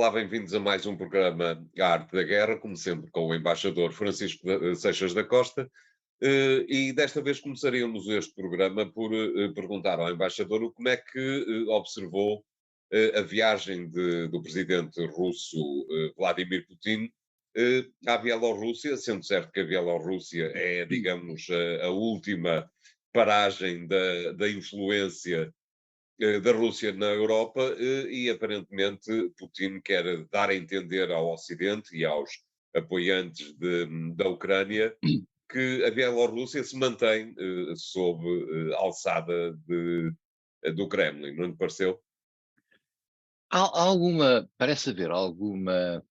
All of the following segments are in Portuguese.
Olá, bem-vindos a mais um programa A Arte da Guerra, como sempre com o embaixador Francisco Seixas da Costa. E desta vez começaríamos este programa por perguntar ao embaixador como é que observou a viagem do presidente russo Vladimir Putin à Bielorrússia, sendo certo que a Bielorrússia é, digamos, a última paragem da influência da Rússia na Europa e aparentemente Putin quer dar a entender ao Ocidente e aos apoiantes da Ucrânia que a Bielorrússia se mantém sob alçada do Kremlin, não lhe pareceu? Há alguma parece haver alguma,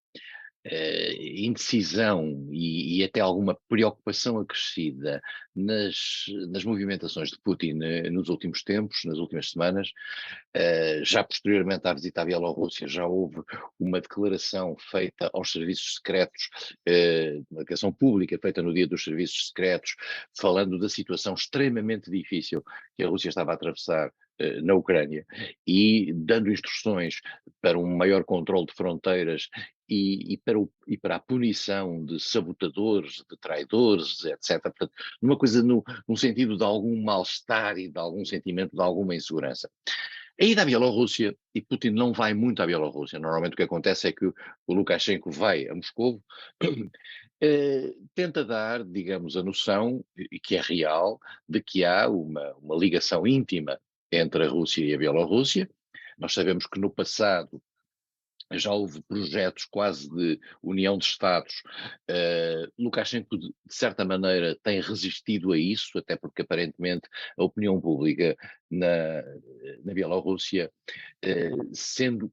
indecisão e até alguma preocupação acrescida nas movimentações de Putin, nos últimos tempos, nas últimas semanas. Já posteriormente à visita à Bielorrússia, já houve uma declaração feita aos serviços secretos, uma declaração pública feita no dia dos serviços secretos, falando da situação extremamente difícil que a Rússia estava a atravessar, na Ucrânia, e dando instruções para um maior controle de fronteiras e para a punição de sabotadores, de traidores, etc. Portanto, numa coisa num sentido de algum mal-estar e de algum sentimento de alguma insegurança. A ida à Bielorrússia, e Putin não vai muito à Bielorrússia, normalmente o que acontece é que o Lukashenko vai a Moscovo, tenta dar, digamos, a noção, e que é real, de que há uma ligação íntima entre a Rússia e a Bielorrússia. Nós sabemos que no passado já houve projetos quase de união de Estados. Lukashenko, de certa maneira, tem resistido a isso, até porque aparentemente a opinião pública na Bielorrússia, sendo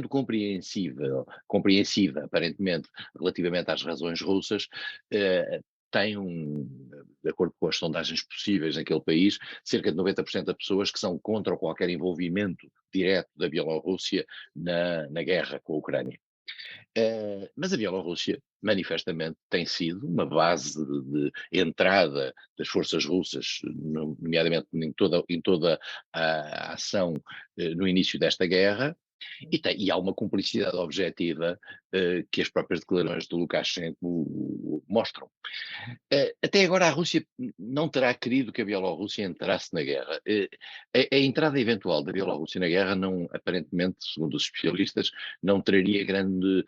compreensiva, aparentemente, relativamente às razões russas, eh, tem de acordo com as sondagens possíveis naquele país, cerca de 90% das pessoas que são contra qualquer envolvimento direto da Bielorrússia na guerra com a Ucrânia. Mas a Bielorrússia, manifestamente, tem sido uma base de entrada das forças russas, nomeadamente em toda a ação no início desta guerra, e há uma cumplicidade objetiva que as próprias declarações de Lukashenko mostram. Até agora a Rússia não terá querido que a Bielorrússia entrasse na guerra. A entrada eventual da Bielorrússia na guerra não, aparentemente, segundo os especialistas, não traria grande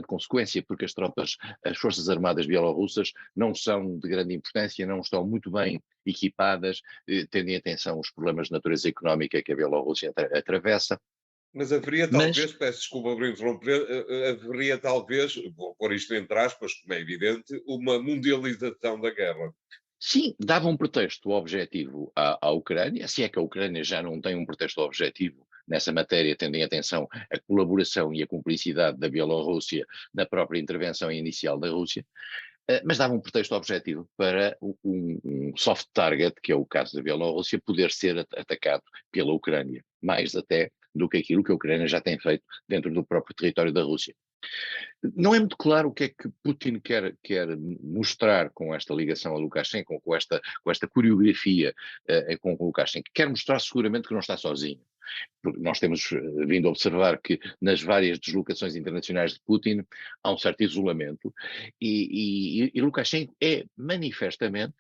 consequência, porque as forças armadas bielorrussas não são de grande importância, não estão muito bem equipadas, tendo em atenção os problemas de natureza económica que a Bielorrússia atravessa. Mas haveria Mas talvez, peço desculpa por interromper, haveria talvez, vou pôr isto entre aspas, como é evidente, uma mundialização da guerra. sim, dava um pretexto objetivo à Ucrânia, se é que a Ucrânia já não tem um pretexto objetivo nessa matéria, tendo em atenção a colaboração e a cumplicidade da Bielorrússia na própria intervenção inicial da Rússia, mas dava um pretexto objetivo para um soft target, que é o caso da Bielorrússia, poder ser atacado pela Ucrânia, mais até do que aquilo que a Ucrânia já tem feito dentro do próprio território da Rússia. Não é muito claro o que é que Putin quer mostrar com esta ligação a Lukashenko, com esta coreografia com o Lukashenko. Quer mostrar seguramente que não está sozinho. Porque nós temos vindo a observar que nas várias deslocações internacionais de Putin há um certo isolamento e Lukashenko é manifestamente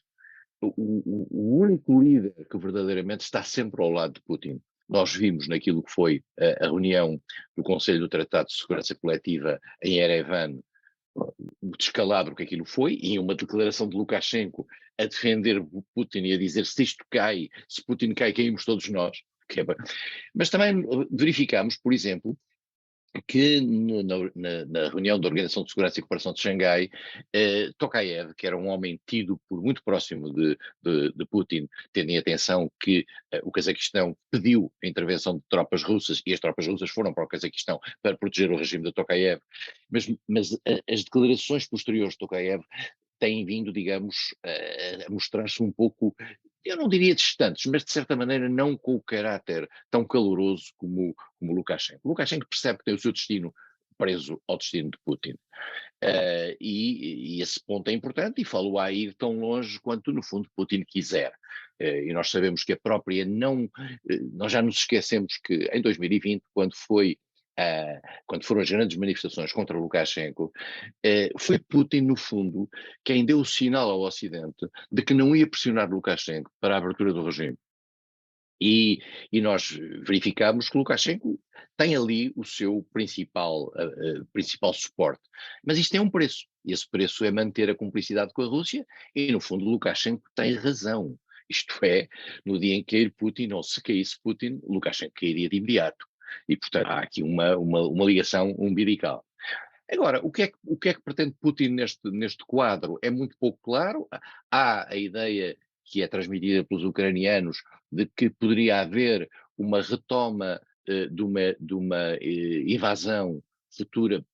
o único líder que verdadeiramente está sempre ao lado de Putin. Nós vimos naquilo que foi a reunião do Conselho do Tratado de Segurança Coletiva em Erevan, o descalabro que aquilo foi, e uma declaração de Lukashenko a defender Putin e a dizer se isto cai, se Putin cai, caímos todos nós. Mas também verificamos, por exemplo, que na reunião da Organização de Segurança e Cooperação de Xangai, Tokayev, que era um homem tido por muito próximo de Putin, tendo em atenção que o Cazaquistão pediu a intervenção de tropas russas e as tropas russas foram para o Cazaquistão para proteger o regime de Tokayev, mas as declarações posteriores de Tokayev têm vindo, digamos, a mostrar-se um pouco, eu não diria distantes, mas de certa maneira não com o caráter tão caloroso como Lukashenko. Lukashenko percebe que tem o seu destino preso ao destino de Putin. E esse ponto é importante e falou a ir tão longe quanto, no fundo, Putin quiser. E nós sabemos que a própria não. Nós já nos esquecemos que em 2020, quando foi quando foram as grandes manifestações contra Lukashenko, foi Putin, no fundo, quem deu o sinal ao Ocidente de que não ia pressionar Lukashenko para a abertura do regime. E, e nós verificamos que Lukashenko tem ali o seu principal suporte. Mas isto tem um preço. E esse preço é manter a cumplicidade com a Rússia e, no fundo, Lukashenko tem razão. Isto é, no dia em que cair Putin, ou se caísse Putin, Lukashenko cairia de imediato. E, portanto, há aqui uma ligação umbilical. Agora, o que é que pretende Putin neste quadro? É muito pouco claro. Há a ideia que é transmitida pelos ucranianos de que poderia haver uma retoma de uma invasão futura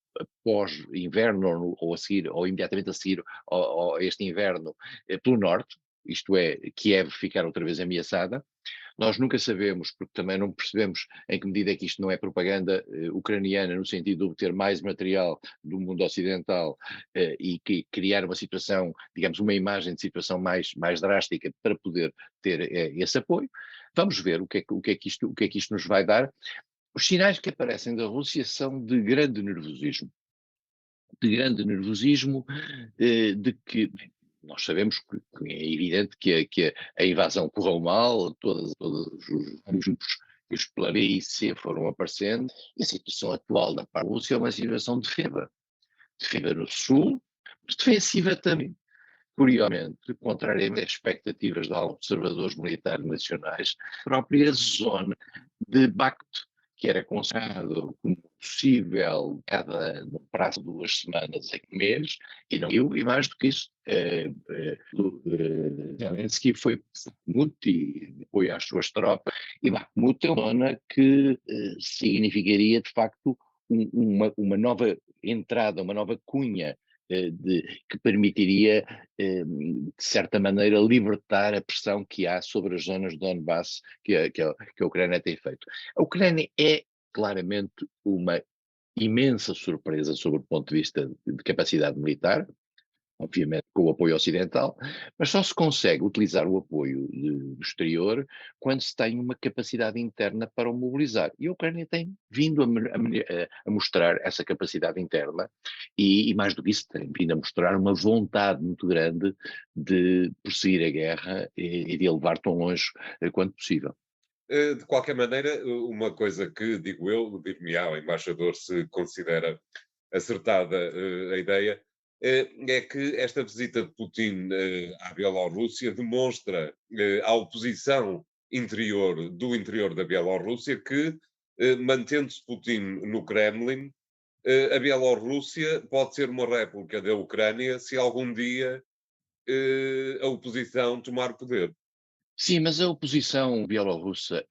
pós-inverno ou a seguir, ou imediatamente a seguir a este inverno, pelo norte, isto é, Kiev ficar outra vez ameaçada. Nós nunca sabemos, porque também não percebemos em que medida é que isto não é propaganda ucraniana, no sentido de obter mais material do mundo ocidental e criar uma situação, digamos, uma imagem de situação mais drástica para poder ter esse apoio. Vamos ver o que é que isto nos vai dar. Os sinais que aparecem da Rússia são de grande nervosismo, de que nós sabemos que é evidente que a invasão correu mal, todos os grupos que os pela B e C foram aparecendo, e a situação atual da parte da Rússia é uma situação defensiva no sul, mas defensiva também. Curiosamente, contrariamente às expectativas de alguns observadores militares nacionais, a própria zona de Bakhmut, que era considerado como possível no prazo de 2 semanas a mês, e não viu, e mais do que isso, Zelensky foi para Bakhmut e apoio às suas tropas, e Bakhmut é uma zona que significaria, de facto, uma nova entrada, uma nova cunha que permitiria, de certa maneira, libertar a pressão que há sobre as zonas de Donbass que a Ucrânia tem feito. A Ucrânia é claramente uma imensa surpresa sobre o ponto de vista de capacidade militar, obviamente com o apoio ocidental, mas só se consegue utilizar o apoio do exterior quando se tem uma capacidade interna para o mobilizar. E a Ucrânia tem vindo a mostrar essa capacidade interna e, mais do que isso, tem vindo a mostrar uma vontade muito grande de prosseguir a guerra e de a levar tão longe quanto possível. De qualquer maneira, uma coisa que, digo eu, dir-me-á o embaixador se considera acertada a ideia, é que esta visita de Putin à Bielorrússia demonstra à oposição do interior da Bielorrússia que, mantendo-se Putin no Kremlin, a Bielorrússia pode ser uma réplica da Ucrânia se algum dia a oposição tomar poder. Sim, mas a oposição bielorrussa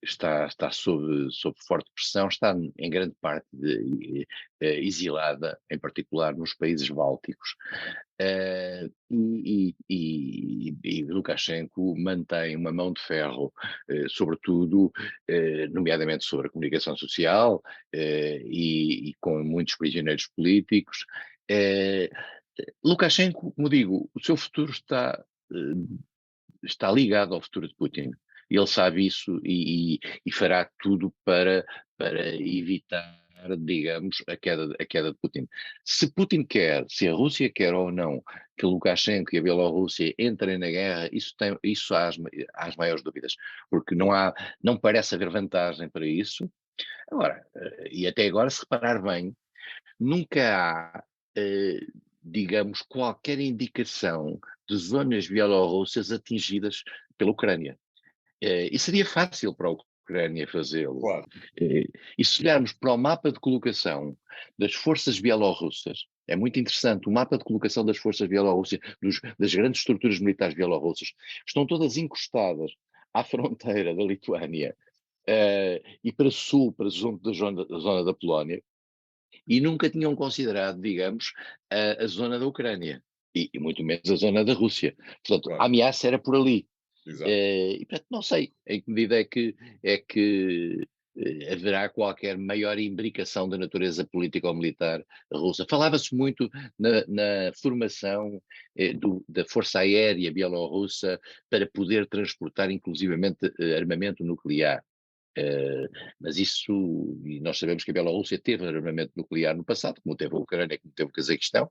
está sob forte pressão, está em grande parte exilada, em particular nos países bálticos. E Lukashenko mantém uma mão de ferro, sobretudo, nomeadamente sobre a comunicação social, e com muitos prisioneiros políticos. Eh, Lukashenko, como digo, o seu futuro está ligado ao futuro de Putin. Ele sabe isso e fará tudo para evitar, digamos, a queda de Putin. Se Putin quer, se a Rússia quer ou não que Lukashenko e a Bielorrússia entrem na guerra, isso há as maiores dúvidas, porque não parece haver vantagem para isso. Agora, e até agora, se reparar bem, nunca há, eh, digamos, qualquer indicação de zonas bielorrussas atingidas pela Ucrânia. E seria fácil para a Ucrânia fazê-lo. Claro. Eh, e se olharmos para o mapa de colocação das forças bielorrussas, é muito interessante, o mapa de colocação das forças bielorrussas, das grandes estruturas militares bielorrussas, estão todas encostadas à fronteira da Lituânia, e para sul, para junto da zona da Polónia, e nunca tinham considerado, digamos, a zona da Ucrânia e muito menos a zona da Rússia. Portanto, a Claro, ameaça era por ali. exato. E portanto, não sei em que medida é que haverá qualquer maior imbricação da natureza política ou militar russa. Falava-se muito na formação da Força Aérea Bielorrussa para poder transportar inclusivamente armamento nuclear. Mas isso, e nós sabemos que a Bielorrússia teve armamento nuclear no passado, como teve a Ucrânia, como teve o Cazaquistão,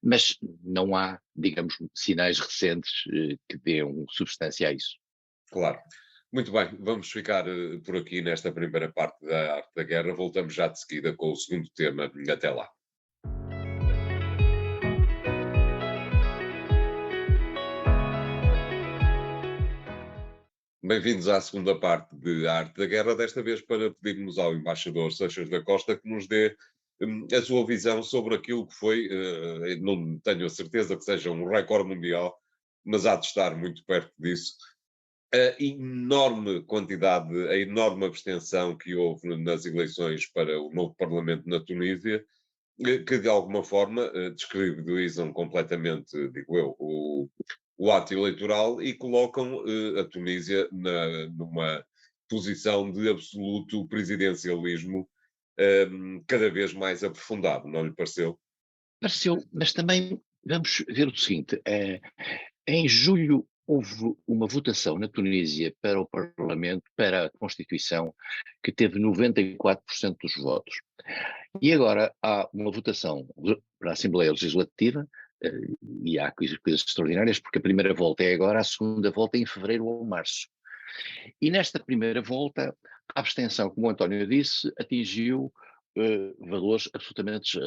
mas não há, digamos, sinais recentes que dêem substância a isso. Claro. Muito bem, vamos ficar por aqui nesta primeira parte da arte da guerra. Voltamos já de seguida com o segundo tema. Até lá. Bem-vindos à segunda parte de A Arte da Guerra, desta vez para pedirmos ao embaixador Seixas da Costa que nos dê a sua visão sobre aquilo que foi, não tenho a certeza que seja um recorde mundial, mas há de estar muito perto disso, a enorme quantidade, a enorme abstenção que houve nas eleições para o novo Parlamento na Tunísia, que de alguma forma descredibilizam completamente, digo eu, o ato eleitoral e colocam a Tunísia numa posição de absoluto presidencialismo cada vez mais aprofundado, não lhe pareceu? Pareceu, mas também vamos ver o seguinte: em julho houve uma votação na Tunísia para o Parlamento, para a Constituição, que teve 94% dos votos. E agora há uma votação para a Assembleia Legislativa, e há coisas extraordinárias, porque a primeira volta é agora, a segunda volta é em fevereiro ou março. E nesta primeira volta, a abstenção, como o António disse, atingiu valores absolutamente.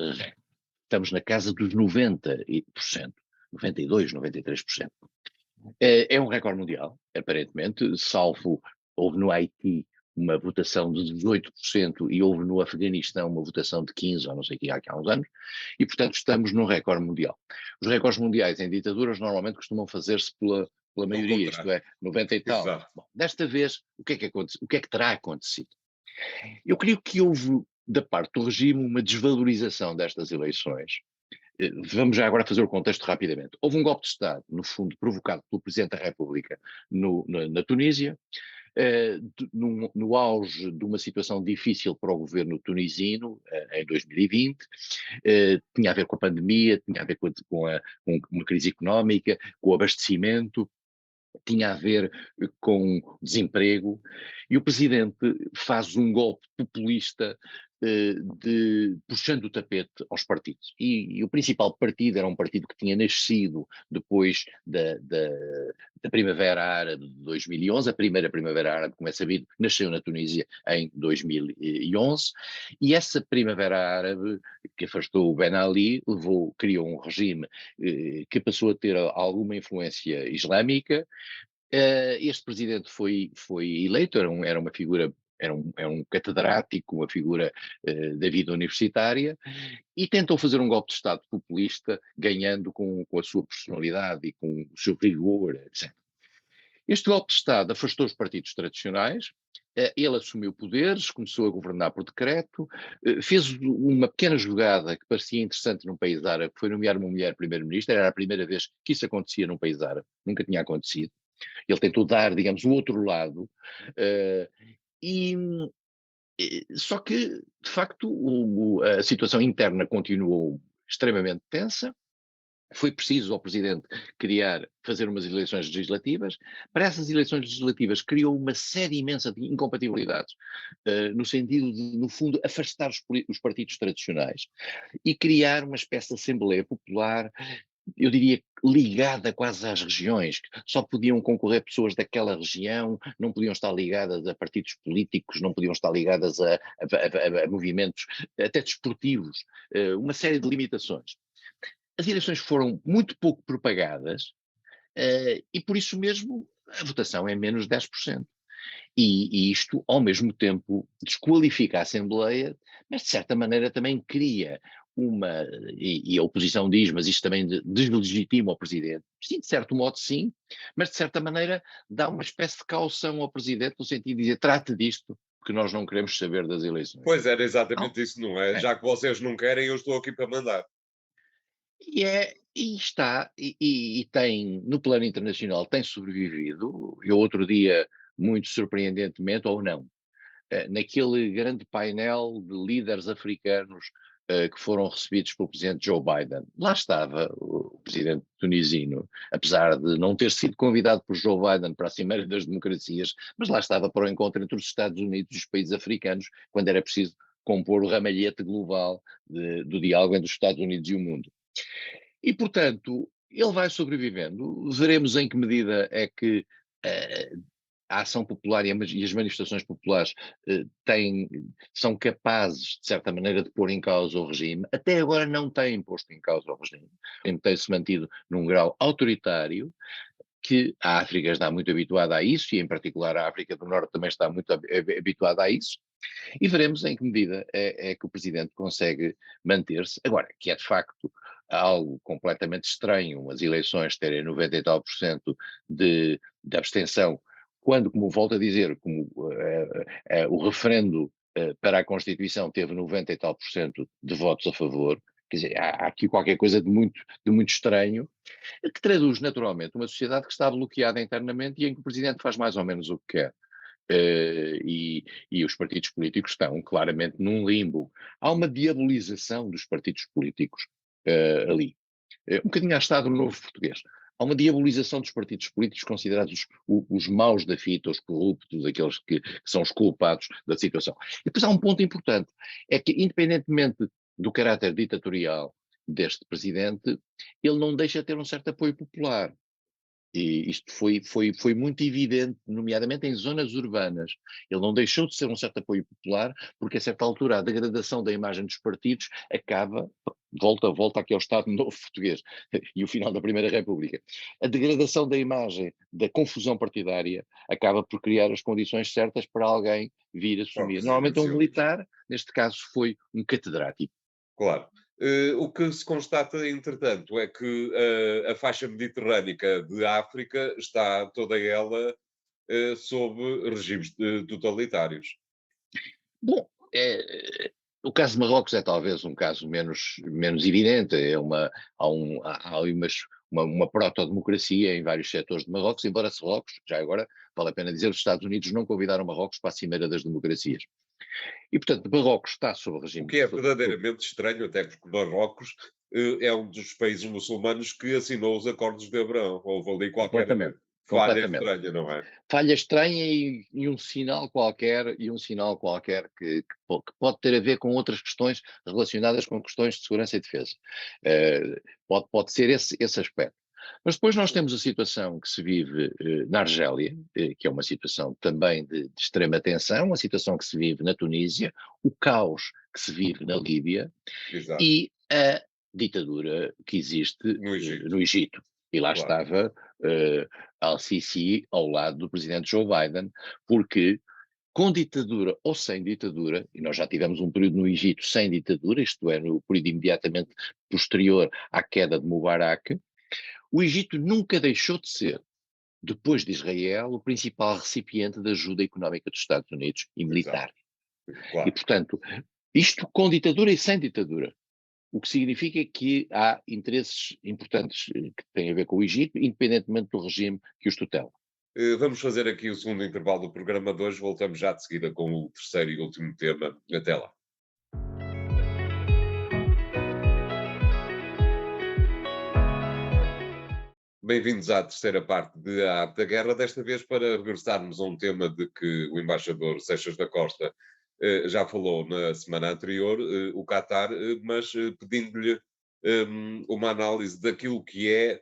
Estamos na casa dos 90%, 92%, 93%. É um recorde mundial, aparentemente, salvo houve no Haiti uma votação de 18% e houve no Afeganistão uma votação de 15%, ou não sei o que, há uns anos, e portanto estamos num recorde mundial. Os recordes mundiais em ditaduras normalmente costumam fazer-se pela Ao maioria, isto contrário. é, 90 e tal. Exato. Bom, desta vez, o que é que terá acontecido? Eu creio que houve, da parte do regime, uma desvalorização destas eleições. Vamos já agora fazer o contexto rapidamente. Houve um golpe de Estado, no fundo, provocado pelo Presidente da República na Tunísia, no auge de uma situação difícil para o governo tunisino, em 2020, tinha a ver com a pandemia, tinha a ver com uma crise económica, com o abastecimento, tinha a ver com desemprego, e o presidente faz um golpe populista puxando o tapete aos partidos. E o principal partido era um partido que tinha nascido depois da Primavera Árabe de 2011, a primeira Primavera Árabe, como é sabido, nasceu na Tunísia em 2011, e essa Primavera Árabe, que afastou o Ben Ali, criou um regime que passou a ter alguma influência islâmica. Este presidente foi eleito, era uma figura, era um catedrático, uma figura da vida universitária, e tentou fazer um golpe de Estado populista, ganhando com a sua personalidade e com o seu rigor, etc. Este golpe de Estado afastou os partidos tradicionais, ele assumiu poderes, começou a governar por decreto, fez uma pequena jogada que parecia interessante num país árabe, que foi nomear uma mulher primeiro-ministra, era a primeira vez que isso acontecia num país árabe, nunca tinha acontecido. Ele tentou dar, digamos, o outro lado, uh, e, só que, de facto, a situação interna continuou extremamente tensa. Foi preciso ao Presidente fazer umas eleições legislativas. Para essas eleições legislativas criou uma série imensa de incompatibilidades, no sentido de, no fundo, afastar os partidos tradicionais e criar uma espécie de Assembleia Popular, eu diria, ligada quase às regiões. Só podiam concorrer pessoas daquela região, não podiam estar ligadas a partidos políticos, não podiam estar ligadas a movimentos até desportivos, uma série de limitações. As eleições foram muito pouco propagadas, e por isso mesmo a votação é menos de 10%. E isto, ao mesmo tempo, desqualifica a Assembleia, mas de certa maneira também cria e a oposição diz, mas isto também deslegitima o Presidente. Sim, de certo modo sim, mas de certa maneira dá uma espécie de caução ao Presidente, no sentido de dizer, trate disto, porque nós não queremos saber das eleições. Pois era Não, exatamente isso, não é? Já que vocês não querem, eu estou aqui para mandar. E tem, no plano internacional, tem sobrevivido. Eu outro dia, muito surpreendentemente, ou não, naquele grande painel de líderes africanos que foram recebidos pelo presidente Joe Biden. Lá estava o presidente tunisino, apesar de não ter sido convidado por Joe Biden para a Cimeira das Democracias, mas lá estava para o encontro entre os Estados Unidos e os países africanos, quando era preciso compor o ramalhete global do diálogo entre os Estados Unidos e o mundo. E, portanto, ele vai sobrevivendo. Veremos em que medida é que a ação popular e as manifestações populares são capazes, de certa maneira, de pôr em causa o regime. Até agora não têm posto em causa o regime. Tem-se mantido num grau autoritário, que a África está muito habituada a isso, e em particular a África do Norte também está muito habituada a isso. E veremos em que medida é que o presidente consegue manter-se. Agora, que é de facto algo completamente estranho, as eleições terem 90 e tal por cento de abstenção, quando, como volto a dizer, como o referendo para a Constituição teve 90 e tal por cento de votos a favor. Quer dizer, há aqui qualquer coisa de muito estranho, que traduz naturalmente uma sociedade que está bloqueada internamente e em que o presidente faz mais ou menos o que quer. E os partidos políticos estão claramente num limbo. Há uma diabolização dos partidos políticos ali. Um bocadinho à estado do novo português. Há uma diabolização dos partidos políticos considerados os maus da fita, os corruptos, aqueles que são os culpados da situação. E depois há um ponto importante, é que independentemente do caráter ditatorial deste presidente, ele não deixa de ter um certo apoio popular. E isto foi muito evidente, nomeadamente em zonas urbanas. Ele não deixou de ser um certo apoio popular, porque a certa altura a degradação da imagem dos partidos acaba, volta aqui ao Estado Novo Português e o final da Primeira República. A degradação da imagem, da confusão partidária, acaba por criar as condições certas para alguém vir assumir. Normalmente é um militar, neste caso foi um catedrático. Claro. O que se constata, entretanto, é que a faixa mediterrânica de África está toda ela sob regimes totalitários. Bom, o caso de Marrocos é talvez um caso menos evidente. Há ali uma proto-democracia em vários setores de Marrocos, embora Marrocos, já agora vale a pena dizer, os Estados Unidos não convidaram Marrocos para a Cimeira das Democracias. E, portanto, Marrocos está sob regime. O que é verdadeiramente estranho, até porque Marrocos é um dos países muçulmanos que assinou os acordos de Abraão. Houve ali qualquer falha estranha, não é? Falha estranha e um sinal qualquer, que pode ter a ver com outras questões relacionadas com questões de segurança e defesa. Pode ser esse aspecto. Mas depois nós temos a situação que se vive na Argélia, que é uma situação também de extrema tensão, uma situação que se vive na Tunísia, o caos que se vive na Líbia. Exato. E a ditadura que existe no Egito. E lá estava Al-Sisi ao lado do presidente Joe Biden, porque com ditadura ou sem ditadura, e nós já tivemos um período no Egito sem ditadura, isto é, no período imediatamente posterior à queda de Mubarak, o Egito nunca deixou de ser, depois de Israel, o principal recipiente da ajuda económica dos Estados Unidos e militar. Claro. E, portanto, isto com ditadura e sem ditadura. O que significa que há interesses importantes que têm a ver com o Egito, independentemente do regime que os tutela. Vamos fazer aqui o segundo intervalo do programa de hoje. Voltamos já de seguida com o terceiro e último tema. Até lá. Bem-vindos à terceira parte de A Arte da Guerra, desta vez para regressarmos a um tema de que o embaixador Seixas da Costa já falou na semana anterior, o Qatar, mas pedindo-lhe uma análise daquilo que é,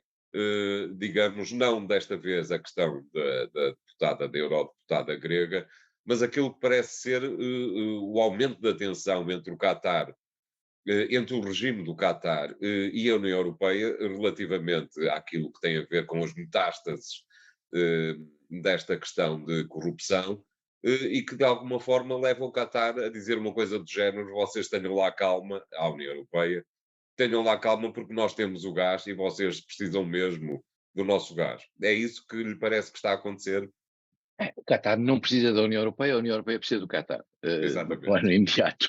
digamos, não desta vez a questão da eurodeputada grega, mas aquilo que parece ser o aumento da tensão entre o Qatar, entre o regime do Qatar e a União Europeia relativamente àquilo que tem a ver com as metástases desta questão de corrupção e que de alguma forma leva o Qatar a dizer uma coisa do género: vocês tenham lá calma, à União Europeia, tenham lá calma porque nós temos o gás e vocês precisam mesmo do nosso gás. É isso que lhe parece que está a acontecer? O Qatar não precisa da União Europeia, a União Europeia precisa do Qatar, no plano imediato.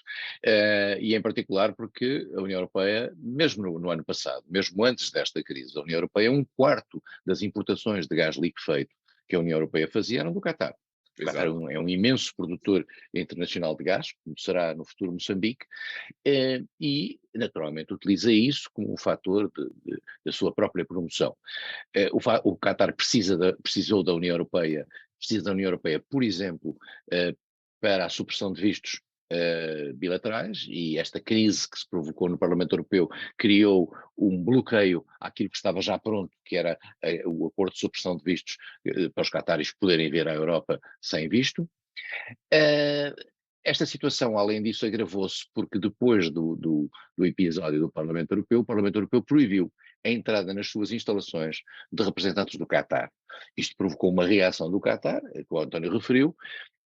E em particular porque a União Europeia, mesmo no ano passado, mesmo antes desta crise, a União Europeia, um quarto das importações de gás liquefeito que a União Europeia fazia eram do Qatar. O Qatar exato. é um imenso produtor internacional de gás, como será no futuro Moçambique, e naturalmente utiliza isso como um fator da sua própria promoção. O Qatar precisou da União Europeia, precisa da União Europeia, por exemplo, para a supressão de vistos bilaterais, e esta crise que se provocou no Parlamento Europeu criou um bloqueio àquilo que estava já pronto, que era o acordo de supressão de vistos para os cataris poderem vir à Europa sem visto. Eh, Esta situação, além disso, agravou-se porque depois do episódio do Parlamento Europeu, o Parlamento Europeu proibiu a entrada nas suas instalações de representantes do Qatar. Isto provocou uma reação do Qatar, que o António referiu,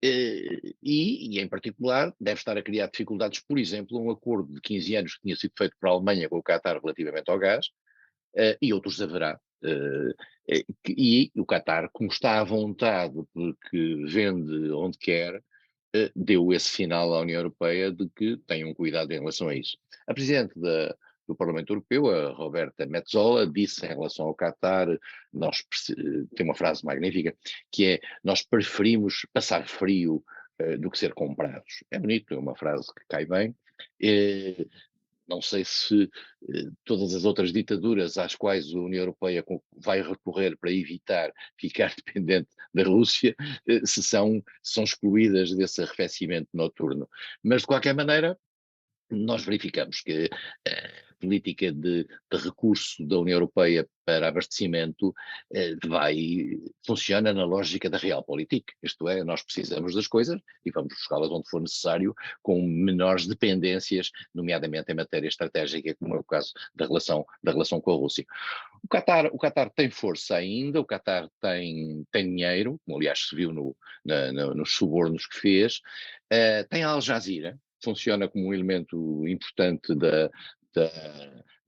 em particular, deve estar a criar dificuldades, por exemplo, um acordo de 15 anos que tinha sido feito para a Alemanha com o Qatar relativamente ao gás, e outros haverá. E o Qatar, como está à vontade, porque vende onde quer, deu esse sinal à União Europeia de que tenham cuidado em relação a isso. A Presidente do Parlamento Europeu, a Roberta Metsola, disse em relação ao Qatar, tem uma frase magnífica, que é: nós preferimos passar frio do que ser comprados. É bonito, é uma frase que cai bem. Eh, não sei se todas as outras ditaduras às quais a União Europeia vai recorrer para evitar ficar dependente da Rússia, se são excluídas desse arrefecimento noturno. Mas, de qualquer maneira, nós verificamos que a política de recurso da União Europeia para abastecimento funciona na lógica da realpolitik, isto é, nós precisamos das coisas e vamos buscá-las onde for necessário, com menores dependências, nomeadamente em matéria estratégica, como é o caso da relação com a Rússia. O Qatar tem força ainda, o Qatar tem dinheiro, como aliás se viu nos subornos que fez, tem a Al Jazeera, funciona como um elemento importante da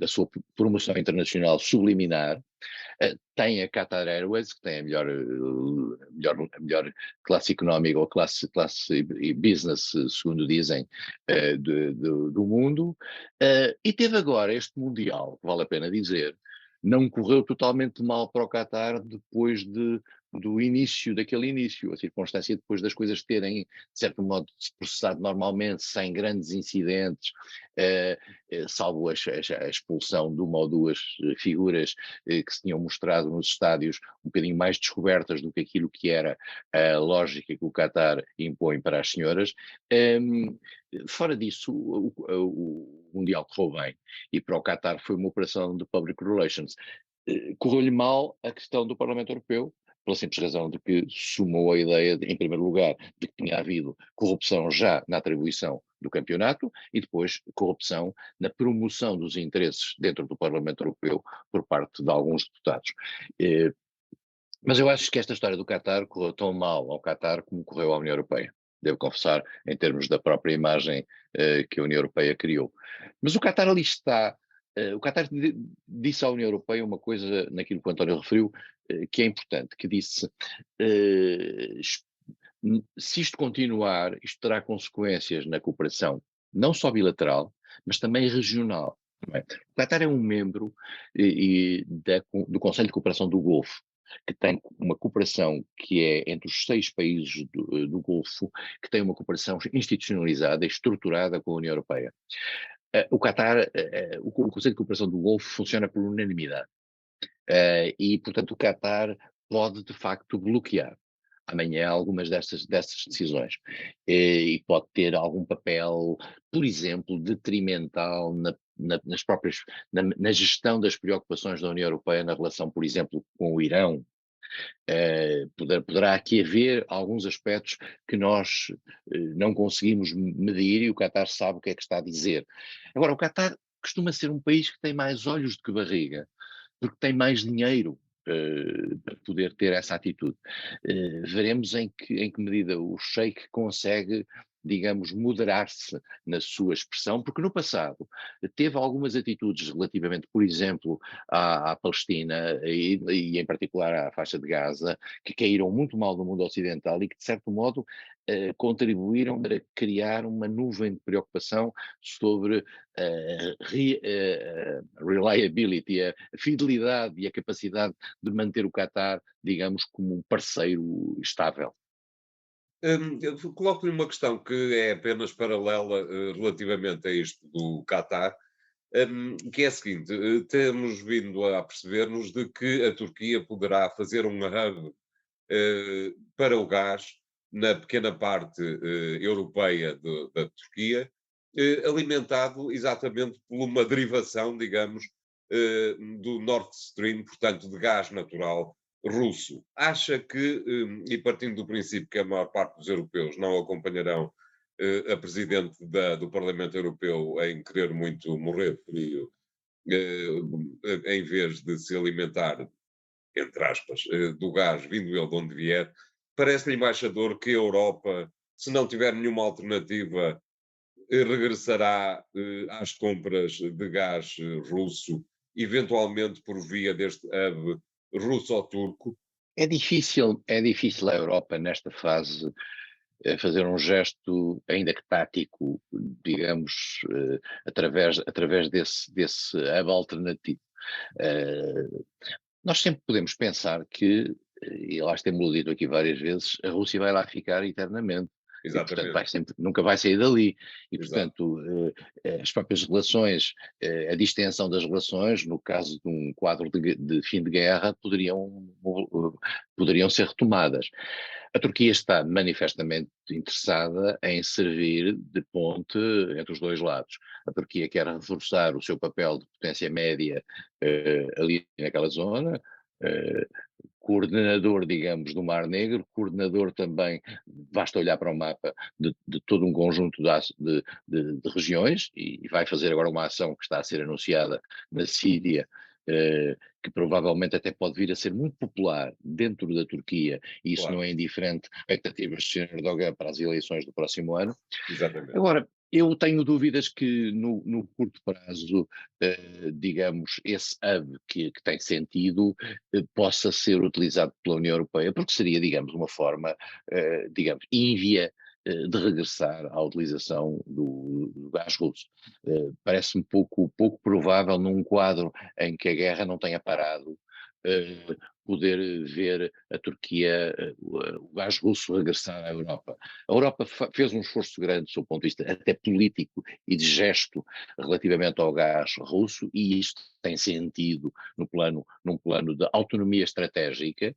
sua promoção internacional subliminar. Tem a Qatar Airways, que tem a melhor classe económica ou classe business, segundo dizem, do mundo, e teve agora este Mundial, que vale a pena dizer, não correu totalmente mal para o Qatar depois do início, daquele início, a circunstância depois das coisas terem, de certo modo, se processado normalmente, sem grandes incidentes, salvo a expulsão de uma ou duas figuras que se tinham mostrado nos estádios um bocadinho mais descobertas do que aquilo que era a lógica que o Qatar impõe para as senhoras. Fora disso, o Mundial correu bem, e para o Qatar foi uma operação de public relations. Correu-lhe mal a questão do Parlamento Europeu, pela simples razão de que sumou a ideia, em primeiro lugar, de que tinha havido corrupção já na atribuição do campeonato e depois corrupção na promoção dos interesses dentro do Parlamento Europeu por parte de alguns deputados. Mas eu acho que esta história do Qatar correu tão mal ao Qatar como correu à União Europeia. Devo confessar, em termos da própria imagem que a União Europeia criou. Mas o Qatar ali está. O Qatar disse à União Europeia uma coisa, naquilo que o António referiu, que é importante, que disse: se isto continuar, isto terá consequências na cooperação, não só bilateral, mas também regional. Não é? O Qatar é um membro do Conselho de Cooperação do Golfo, que tem uma cooperação que é entre os 6 países do Golfo, que tem uma cooperação institucionalizada e estruturada com a União Europeia. O Qatar, o Conselho de Cooperação do Golfo funciona por unanimidade, e, portanto, o Qatar pode, de facto, bloquear amanhã algumas dessas decisões, e pode ter algum papel, por exemplo, detrimental na gestão das preocupações da União Europeia na relação, por exemplo, com o Irão. Poderá aqui haver alguns aspectos que nós não conseguimos medir, e o Qatar sabe o que é que está a dizer. Agora, o Qatar costuma ser um país que tem mais olhos do que barriga, porque tem mais dinheiro para poder ter essa atitude. Veremos em que medida o Sheikh consegue, digamos, moderar-se na sua expressão, porque no passado teve algumas atitudes relativamente, por exemplo, à Palestina e em particular à faixa de Gaza, que caíram muito mal no mundo ocidental e que, de certo modo, contribuíram para criar uma nuvem de preocupação sobre reliability, a fidelidade e a capacidade de manter o Qatar, digamos, como um parceiro estável. Eu coloco-lhe uma questão que é apenas paralela, relativamente a isto do Qatar, que é a seguinte: temos vindo a perceber-nos de que a Turquia poderá fazer um hub para o gás na pequena parte europeia da Turquia, alimentado exatamente por uma derivação, digamos, do Nord Stream, portanto, de gás natural russo. Acha que, e partindo do princípio que a maior parte dos europeus não acompanharão a presidente do Parlamento Europeu em querer muito morrer de frio, em vez de se alimentar, entre aspas, do gás vindo ele de onde vier, parece-lhe, embaixador, que a Europa, se não tiver nenhuma alternativa, regressará às compras de gás russo, eventualmente por via deste hub russo-turco? É difícil a Europa nesta fase fazer um gesto, ainda que tático, digamos, através desse hub alternativo. Eh, Nós sempre podemos pensar que, e eu acho que temos dito aqui várias vezes, a Rússia vai lá ficar eternamente. E, portanto, Exatamente, nunca vai sair dali. E, exato, portanto, as próprias relações, a distensão das relações, no caso de um quadro de fim de guerra, poderiam ser retomadas. A Turquia está manifestamente interessada em servir de ponte entre os dois lados. A Turquia quer reforçar o seu papel de potência média ali naquela zona, eh, coordenador, digamos, do Mar Negro, coordenador também, basta olhar para o mapa, de todo um conjunto de regiões, e vai fazer agora uma ação que está a ser anunciada na Síria, que provavelmente até pode vir a ser muito popular dentro da Turquia, e isso não claro, é indiferente às expectativas do Sr. Erdogan para as eleições do próximo ano. exatamente. Agora, eu tenho dúvidas que no curto prazo, digamos, esse hub que tem sentido, possa ser utilizado pela União Europeia, porque seria, digamos, uma forma, digamos, ínvia, de regressar à utilização do gás russo. Parece-me pouco provável, num quadro em que a guerra não tenha parado, eh, poder ver a Turquia, o gás russo regressar à Europa. A Europa fez um esforço grande, do seu ponto de vista até político e de gesto, relativamente ao gás russo, e isto tem sentido num plano de autonomia estratégica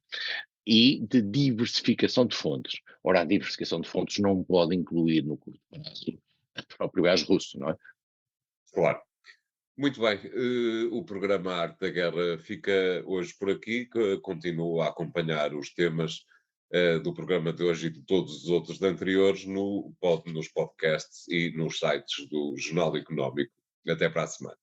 e de diversificação de fontes. Ora, a diversificação de fontes não pode incluir no curto prazo o próprio gás russo, não é? Claro. Muito bem, o programa Arte da Guerra fica hoje por aqui, que continuo a acompanhar os temas do programa de hoje e de todos os outros de anteriores nos podcasts e nos sites do Jornal Económico. Até para a semana.